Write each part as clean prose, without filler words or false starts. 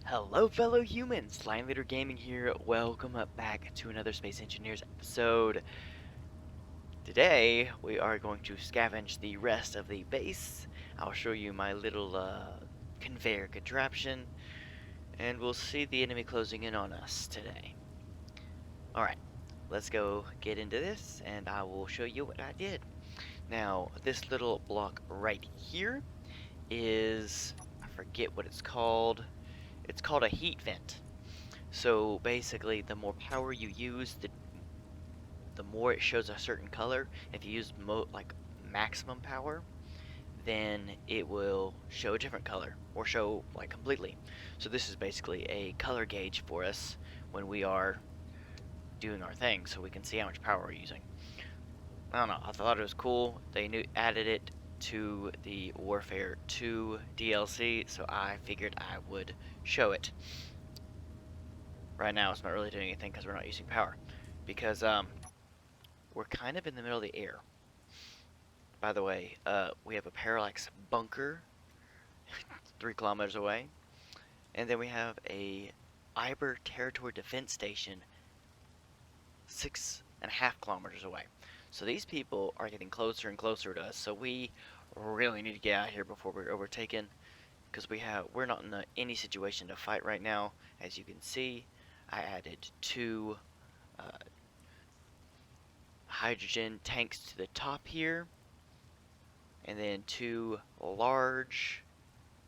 Hello, fellow humans! Lion Leader Gaming here. Welcome back to another Space Engineers episode. Today, we are going to scavenge the rest of the base. I'll show you my little conveyor contraption, and we'll see the enemy closing in on us today. Alright, let's go get into this, and I will show you what I did. Now, this little block right here is, I forget what it's called. It's called a heat vent. So basically, the more power you use, the more it shows a certain color. If you use like maximum power, then it will show a different color or show like completely. So this is basically a color gauge for us when we are doing our thing, so we can see how much power we're using. I don't know. I thought it was cool. They added it to the Warfare 2 DLC, so I figured I would show it. Right now, it's not really doing anything because we're not using power. Because we're kind of in the middle of the air. By the way, we have a Parallax bunker 3 kilometers away. And then we have a Iber Territory Defense Station 6.5 kilometers away. So these people are getting closer and closer to us. So we really need to get out of here before we're overtaken. Because we're not in any situation to fight right now. As you can see, I added 2 hydrogen tanks to the top here, and then 2 large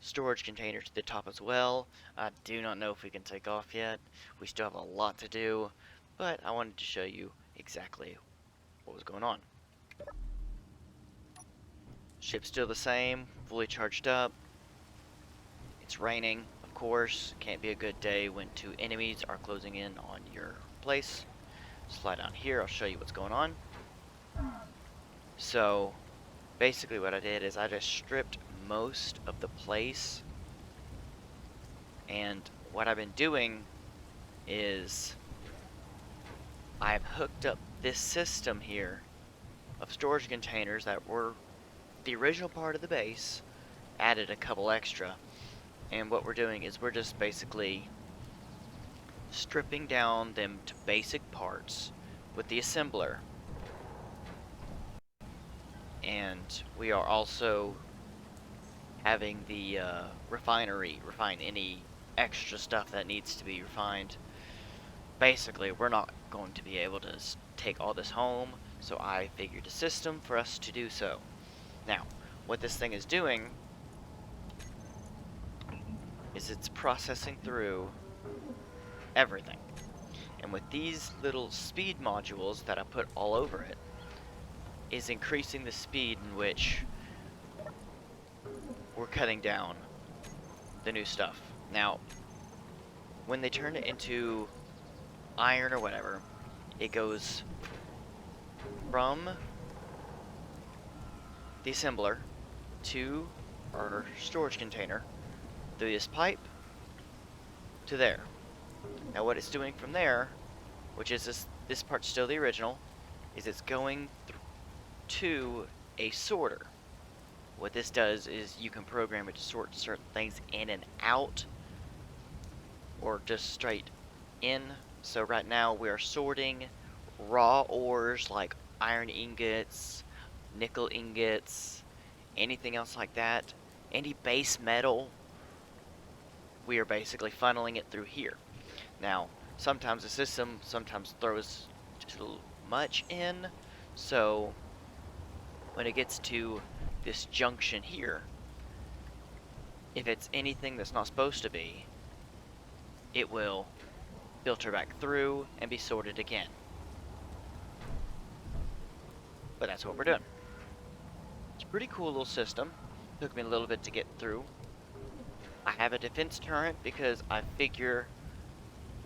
storage containers to the top as well. I do not know if we can take off yet. We still have a lot to do, but I wanted to show you exactly what was going on. Ship's still the same, fully charged up. It's raining, of course. Can't be a good day when 2 enemies are closing in on your place. Slide down here, I'll show you what's going on. So basically what I did is I just stripped most of the place, and what I've been doing is I've hooked up this system here of storage containers that were the original part of the base, added a couple extra, and what we're doing is we're just basically stripping down them to basic parts with the assembler. And we are also having the refinery refine any extra stuff that needs to be refined. Basically, we're not going to be able to take all this home, so I figured a system for us to do so. Now, what this thing is doing is it's processing through everything. And with these little speed modules that I put all over it, is increasing the speed in which we're cutting down the new stuff. Now, when they turn it into iron or whatever, it goes from the assembler to our storage container through this pipe to there. Now what it's doing from there, which is this part's still the original, is it's going to a sorter. What this does is you can program it to sort certain things in and out, or just straight in. So right now we are sorting raw ores like iron ingots, nickel ingots, anything else like that, any base metal. We are basically funneling it through here. Now, sometimes the system sometimes throws too much in, so when it gets to this junction here, if it's anything that's not supposed to be, it will filter back through and be sorted again. But that's what we're doing. It's a pretty cool little system. Took me a little bit to get through. I have a defense turret because I figure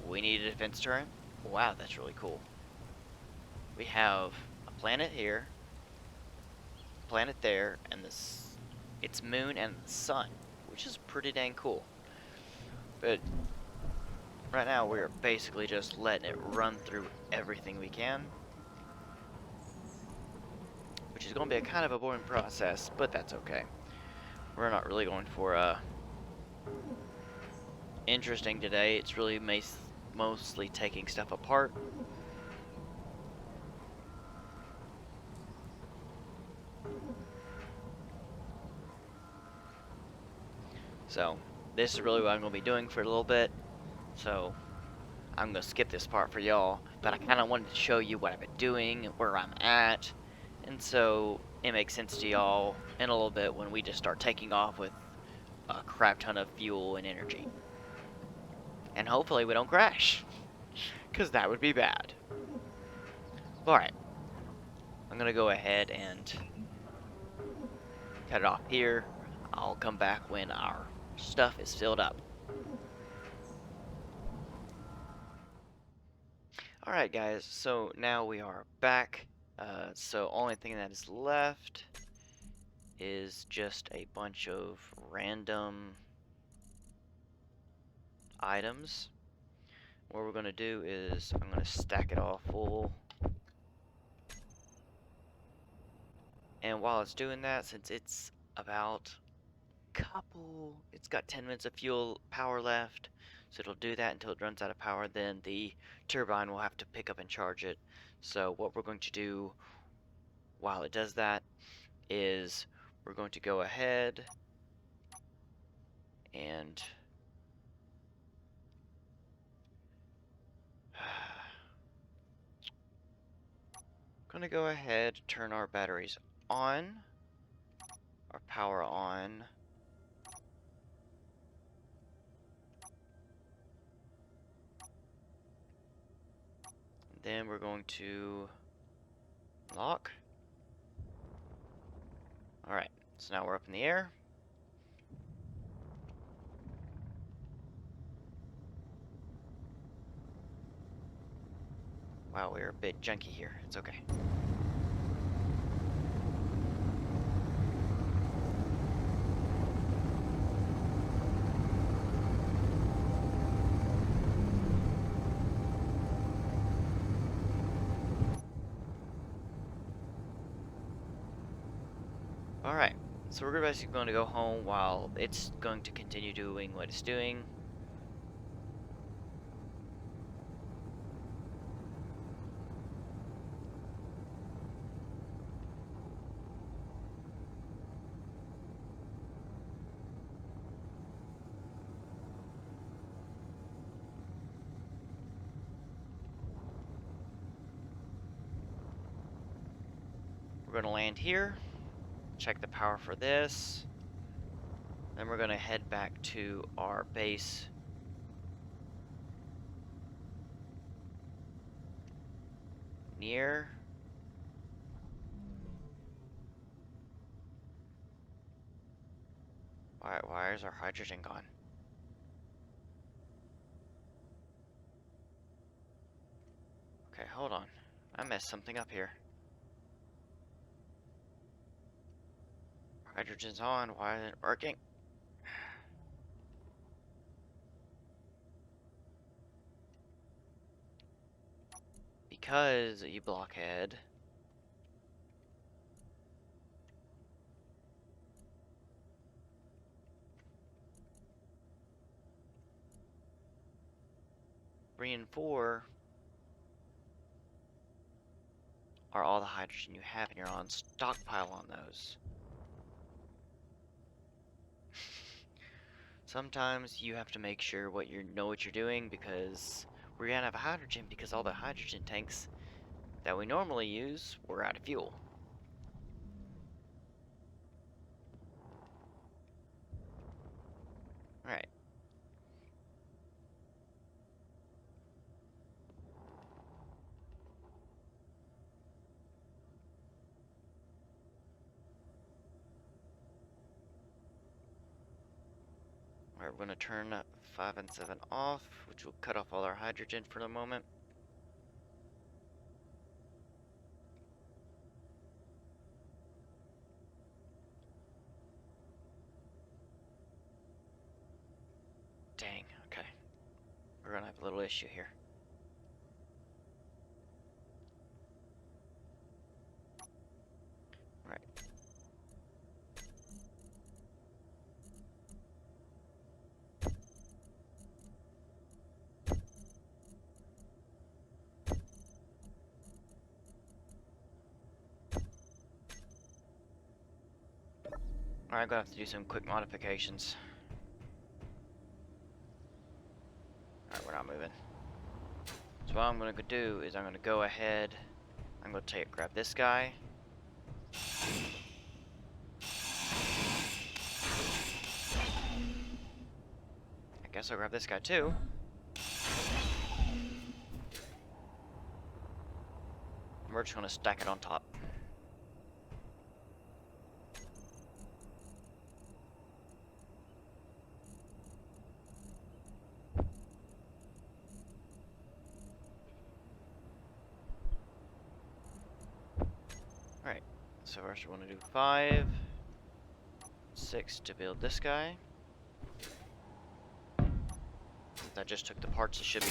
we need a defense turret. Wow, that's really cool. We have a planet here, a planet there, and its moon and the sun, which is pretty dang cool. But right now we're basically just letting it run through everything we can, which is going to be a kind of a boring process, but that's okay. We're not really going for interesting today. It's really mostly taking stuff apart. So this is really what I'm going to be doing for a little bit. So I'm going to skip this part for y'all, but I kind of wanted to show you what I've been doing, where I'm at, and so it makes sense to y'all in a little bit when we just start taking off with a crap ton of fuel and energy. And hopefully we don't crash, because that would be bad. Alright, I'm going to go ahead and cut it off here. I'll come back when our stuff is filled up. Alright guys, so now we are back. So only thing that is left is just a bunch of random items. What we're going to do is I'm going to stack it all full. And while it's doing that, since it's about it's got 10 minutes of fuel power left, so it'll do that until it runs out of power. Then the turbine will have to pick up and charge it. So what we're going to do while it does that is we're going to go ahead and turn our batteries on, our power on. Then we're going to lock. Alright, so now we're up in the air. Wow, we're a bit junky here. It's okay. Alright, so we're basically going to go home while it's going to continue doing what it's doing. We're going to land here, check the power for this, then we're going to head back to our base. Near. Why is our hydrogen gone? Okay, hold on. I messed something up here. Hydrogen's on, why isn't it working? Because, you blockhead. Three and four are all the hydrogen you have, and you're on stockpile on those. Sometimes you have to make sure know what you're doing, because we're gonna have hydrogen because all the hydrogen tanks that we normally use were out of fuel. Alright. Alright, we're gonna turn 5 and 7 off, which will cut off all our hydrogen for the moment. Dang, okay. We're gonna have a little issue here. Right. Alright, I'm gonna have to do some quick modifications. Alright, we're not moving. So what I'm gonna do is I'm gonna go ahead. I'm gonna grab this guy. I guess I'll grab this guy too. And we're just gonna stack it on top. Alright, so first we want to do 5, 6 to build this guy. That just took the parts it should be.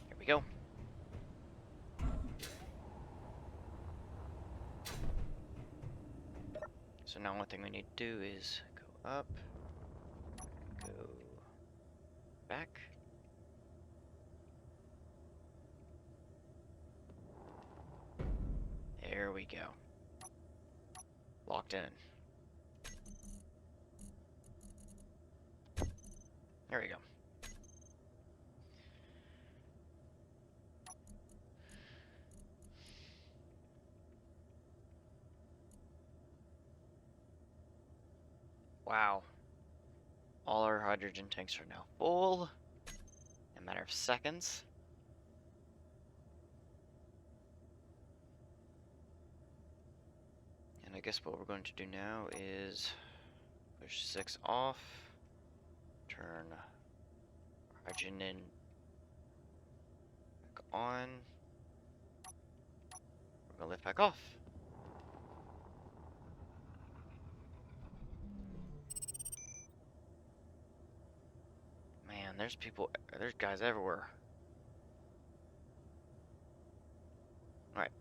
Here we go. So now one thing we need to do is go up, go back. There we go. Locked in. There we go. Wow. All our hydrogen tanks are now full in a matter of seconds. And I guess what we're going to do now is push 6 off, turn hydrogen in back on. We're gonna lift back off. Man, there's guys everywhere. Alright,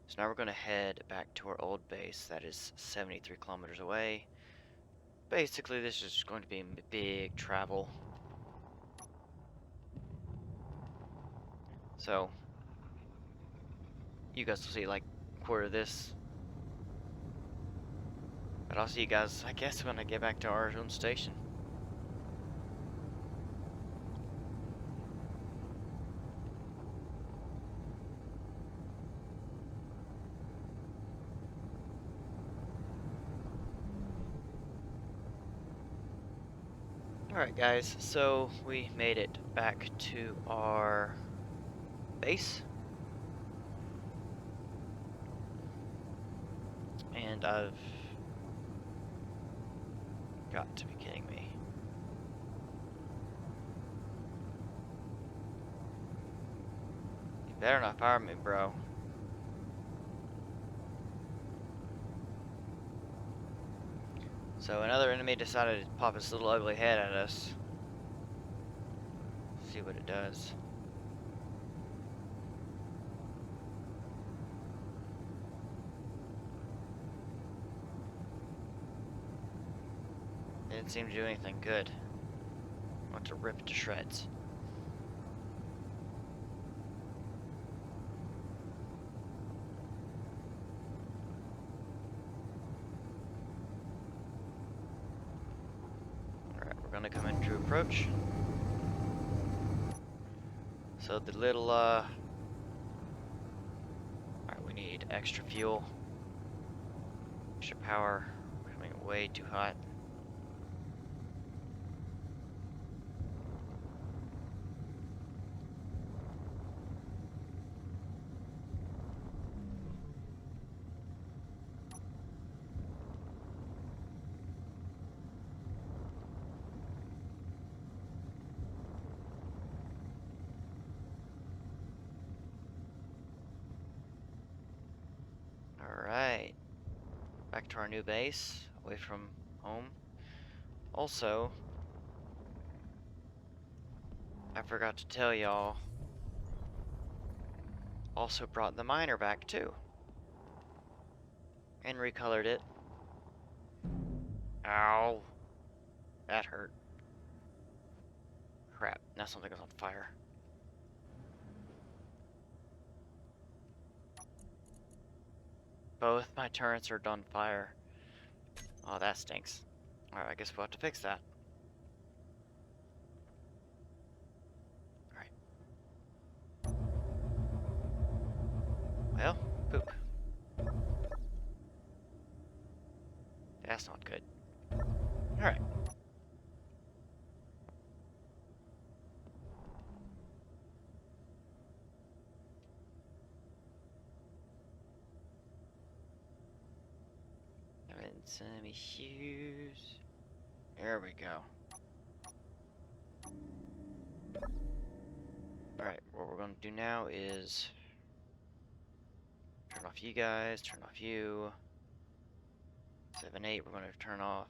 so now we're gonna head back to our old base that is 73 kilometers away. Basically, this is going to be a big travel. So, you guys will see like a quarter of this. But I'll see you guys, I guess, when I get back to our own station. Alright guys, so we made it back to our base. And I've got to be kidding me. You better not fire me, bro. So another enemy decided to pop its little ugly head at us. See what it does. It didn't seem to do anything good. I want to rip it to shreds. Alright, we're gonna come into approach. So the little, alright, we need extra fuel. Extra power. We're coming way too hot. Alright. Back to our new base, away from home. Also, I forgot to tell y'all, also brought the miner back too. And recolored it. Ow. That hurt. Crap, now something is on fire. Both my turrets are on fire. Oh, that stinks. Alright, I guess we'll have to fix that. Alright. Well, poop. That's not good. Alright. And some hues. There we go. Alright, what we're gonna do now is turn off you guys, turn off you. 7, 8, we're gonna turn off.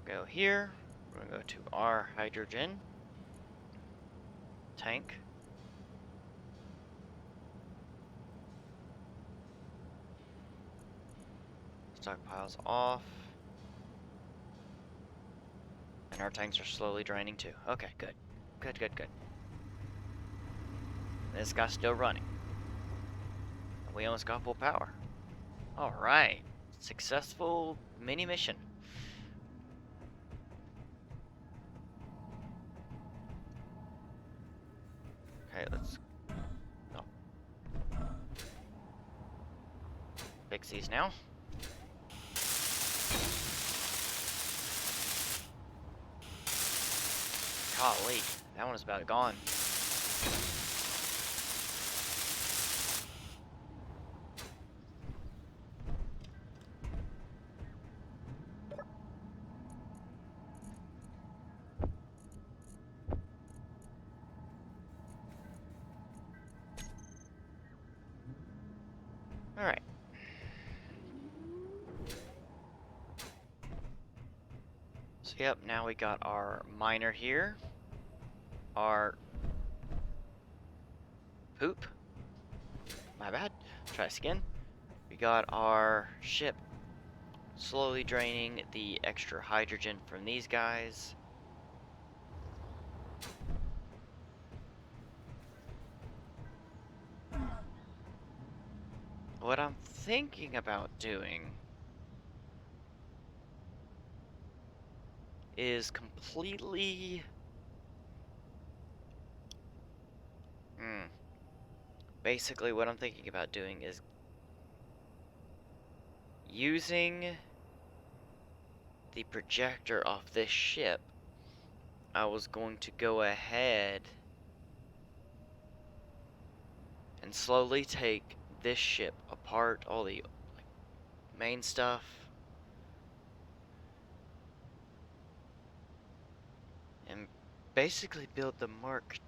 Go here. We're gonna go to our hydrogen tank. Stockpiles off. And our tanks are slowly draining too. Okay, good. Good, good, good. This guy's still running. We almost got full power. Alright. Successful mini mission. Okay, let's fix these now. Golly, that one is about gone. Alright. So yep, now we got our miner here. Our poop. My bad. Try this again. We got our ship slowly draining the extra hydrogen from these guys. What I'm thinking about doing is completely basically what I'm thinking about doing is using the projector off this ship. I was going to go ahead and slowly take this ship apart, all the main stuff, and basically build the Mark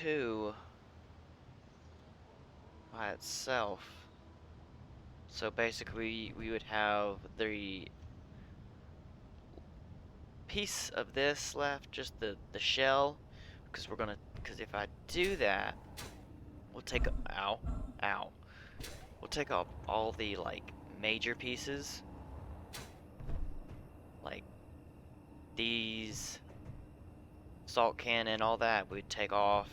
II by itself. So basically we would have the piece of this left, just the shell, because if I do that, we'll take, we'll take off all the major pieces, like these salt cannon, all that we'd take off.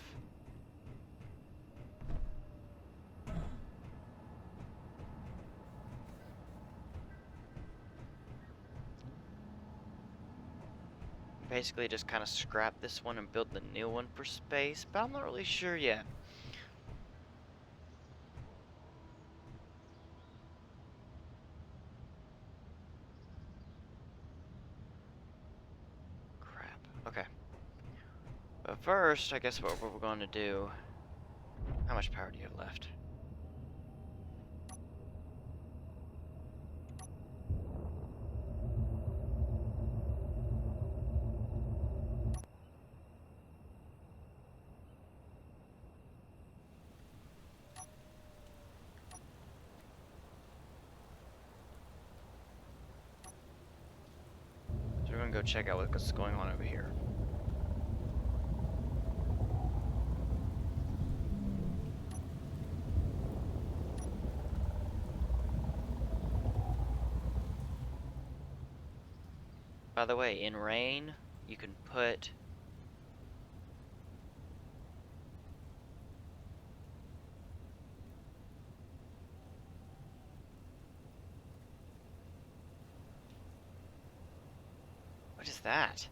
Basically just kind of scrap this one and build the new one for space, but I'm not really sure yet. Crap. Okay. But first, I guess what we're going to do... How much power do you have left? go check out what's going on over here. By the way, in rain, you can put what is that?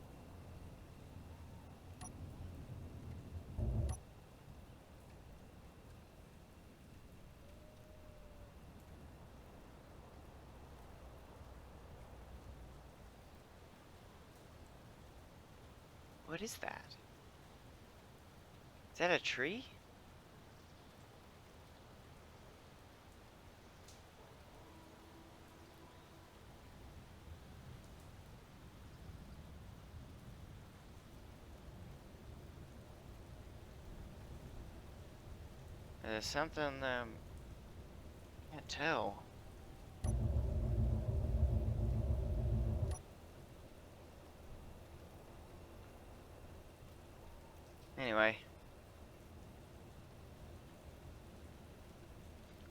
What is that? Is that a tree? There's something, can't tell. Anyway.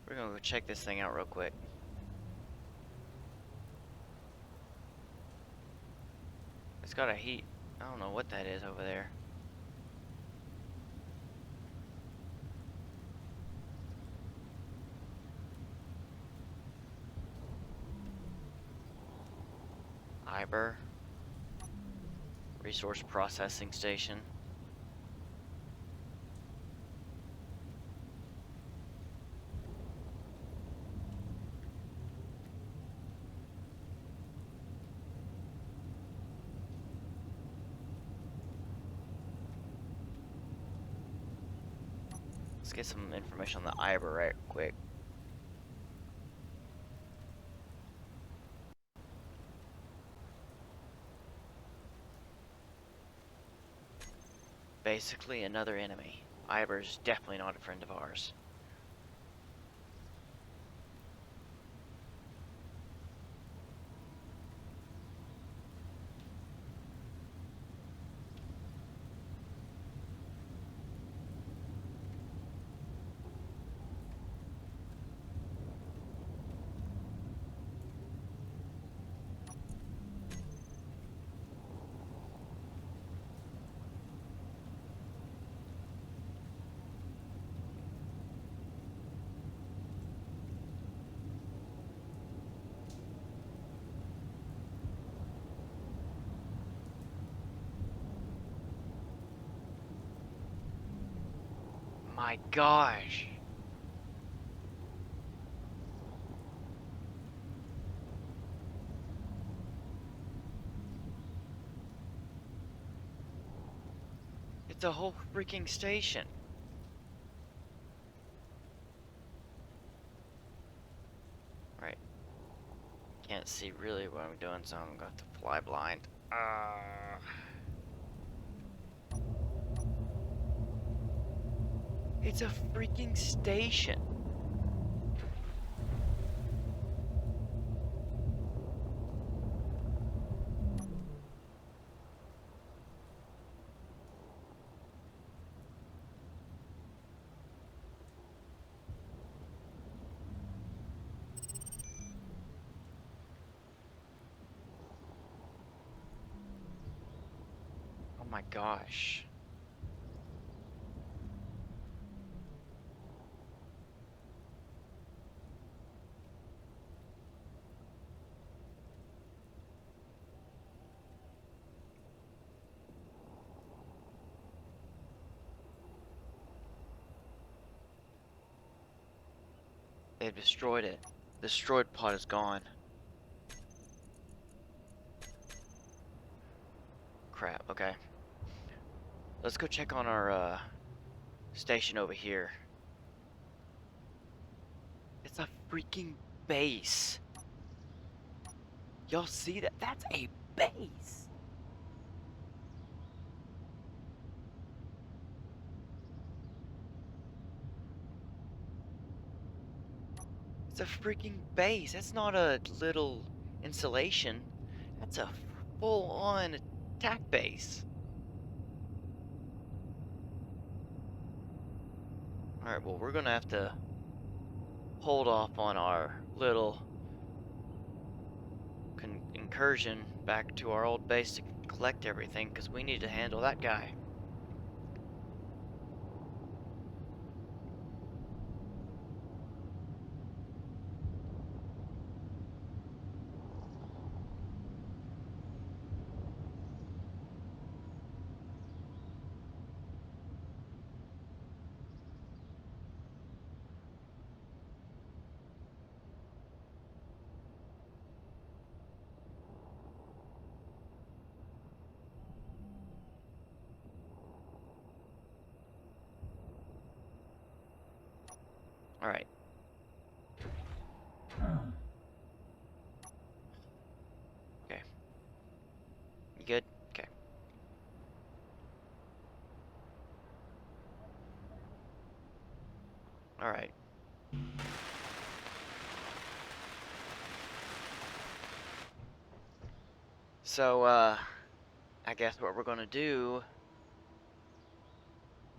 We're gonna go check this thing out real quick. It's got a heat. I don't know what that is over there. Iber. Resource processing station. Let's get some information on the Iber right quick. Basically another enemy. Iber's definitely not a friend of ours. My gosh. It's a whole freaking station. Right. Can't see really what I'm doing, so I'm going to fly blind. It's a freaking station. Oh my gosh. They've destroyed it. The destroyed pod is gone. Crap, okay. Let's go check on our station over here. It's a freaking base. Y'all see that? That's a base. It's a freaking base. That's not a little installation. That's a full-on attack base. Alright, well, we're gonna have to hold off on our little incursion back to our old base to collect everything, because we need to handle that guy. Alright. Okay. You good? Okay. Alright. So, I guess what we're gonna do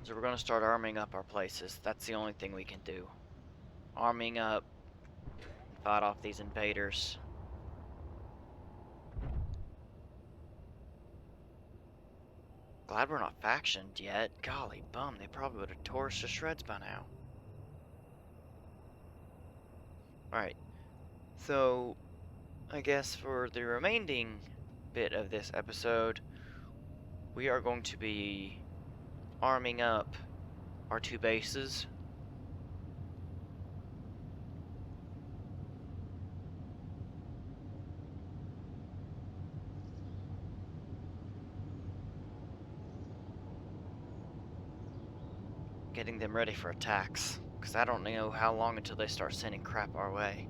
is we're gonna start arming up our places. That's the only thing we can do. Arming up and fight off these invaders. Glad we're not factioned yet. Golly bum, they probably would have tore us to shreds by now. Alright, so I guess for the remaining bit of this episode, we are going to be arming up our two bases. Getting them ready for attacks, because I don't know how long until they start sending crap our way.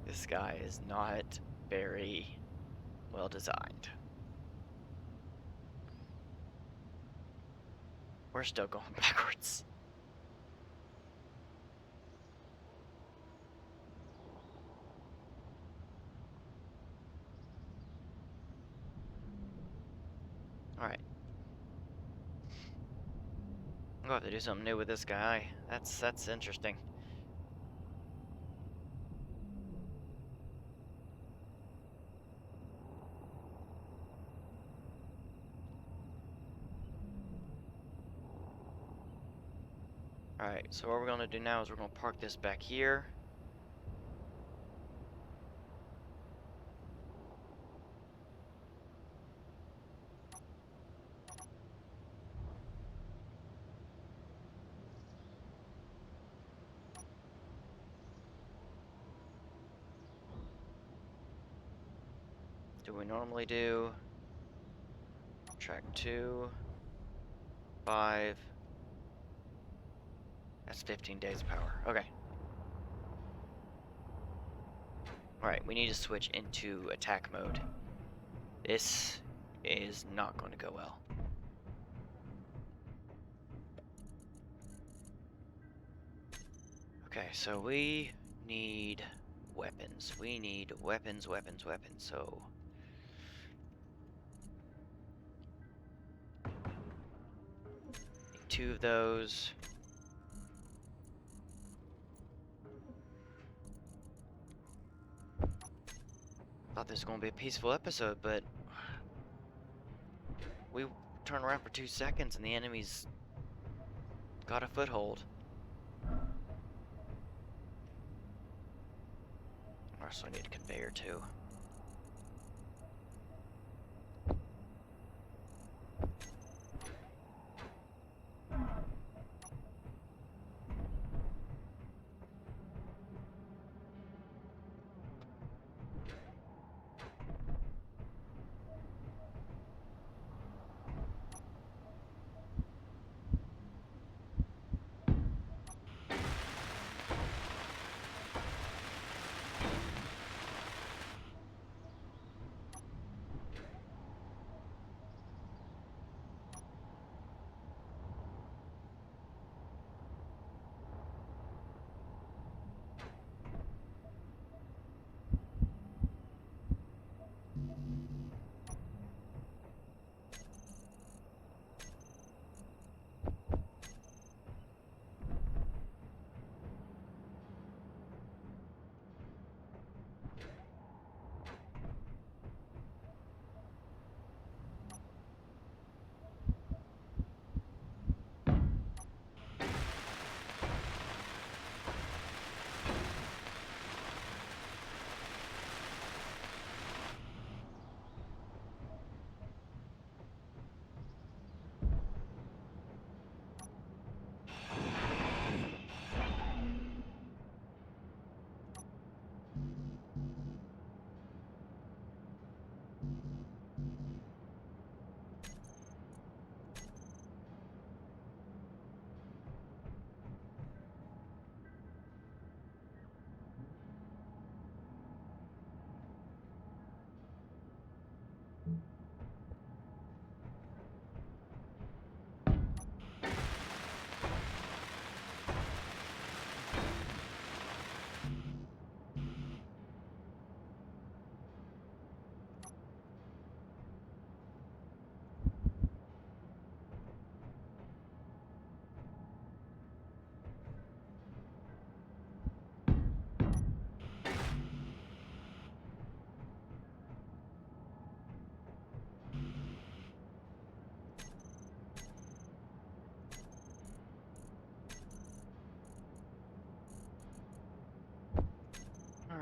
This guy is not very well designed. We're still going backwards. Alright. I'm gonna have to do something new with this guy. That's interesting. Alright, so what we're gonna do now is we're gonna park this back here. Do we normally do track 2, 5. That's 15 days of power. Okay. Alright, we need to switch into attack mode. This is not going to go well. Okay, so we need weapons. We need weapons. So need 2 of those. Thought this was going to be a peaceful episode, but we turn around for 2 seconds and the enemy's got a foothold. Also, I need a conveyor too.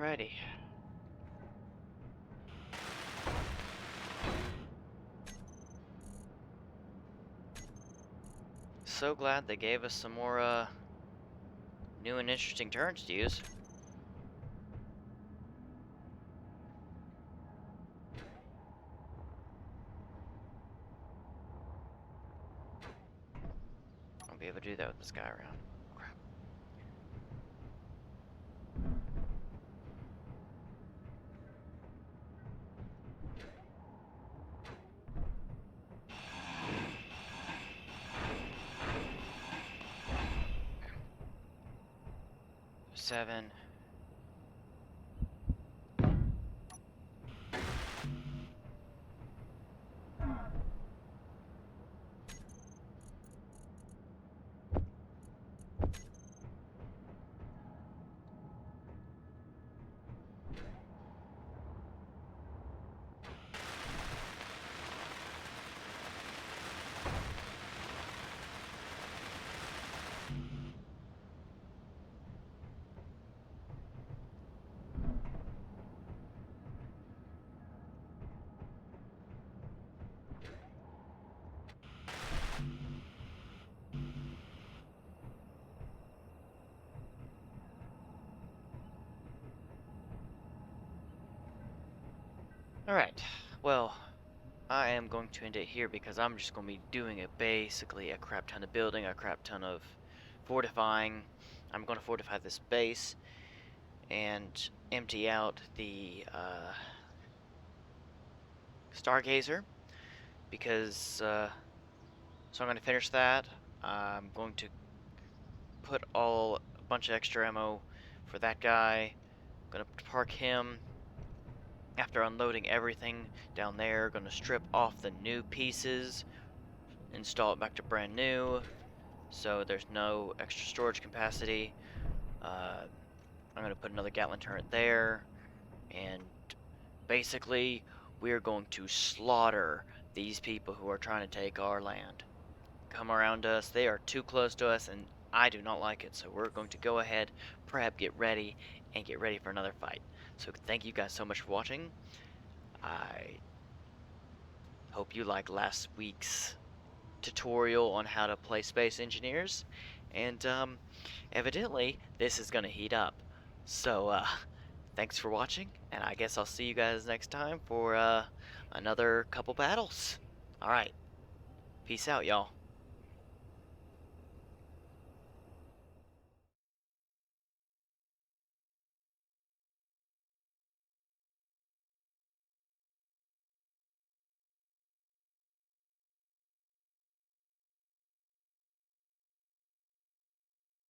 Alrighty. So glad they gave us some more, new and interesting turns to use. I'll be able to do that with this guy around. Crap. Seven. Alright, well, I am going to end it here because I'm just going to be doing basically a crap ton of building, a crap ton of fortifying. I'm going to fortify this base and empty out the Stargazer because, so I'm going to finish that. I'm going to put a bunch of extra ammo for that guy. I'm going to park him. After unloading everything down there, going to strip off the new pieces, install it back to brand new, so there's no extra storage capacity. I'm going to put another Gatling turret there, and basically we're going to slaughter these people who are trying to take our land. Come around us, they are too close to us, and I do not like it, so we're going to go ahead, prep, get ready, and get ready for another fight. So thank you guys so much for watching. I hope you liked last week's tutorial on how to play Space Engineers, and evidently this is gonna heat up. So thanks for watching, and I guess I'll see you guys next time for another couple battles. Alright, peace out, y'all.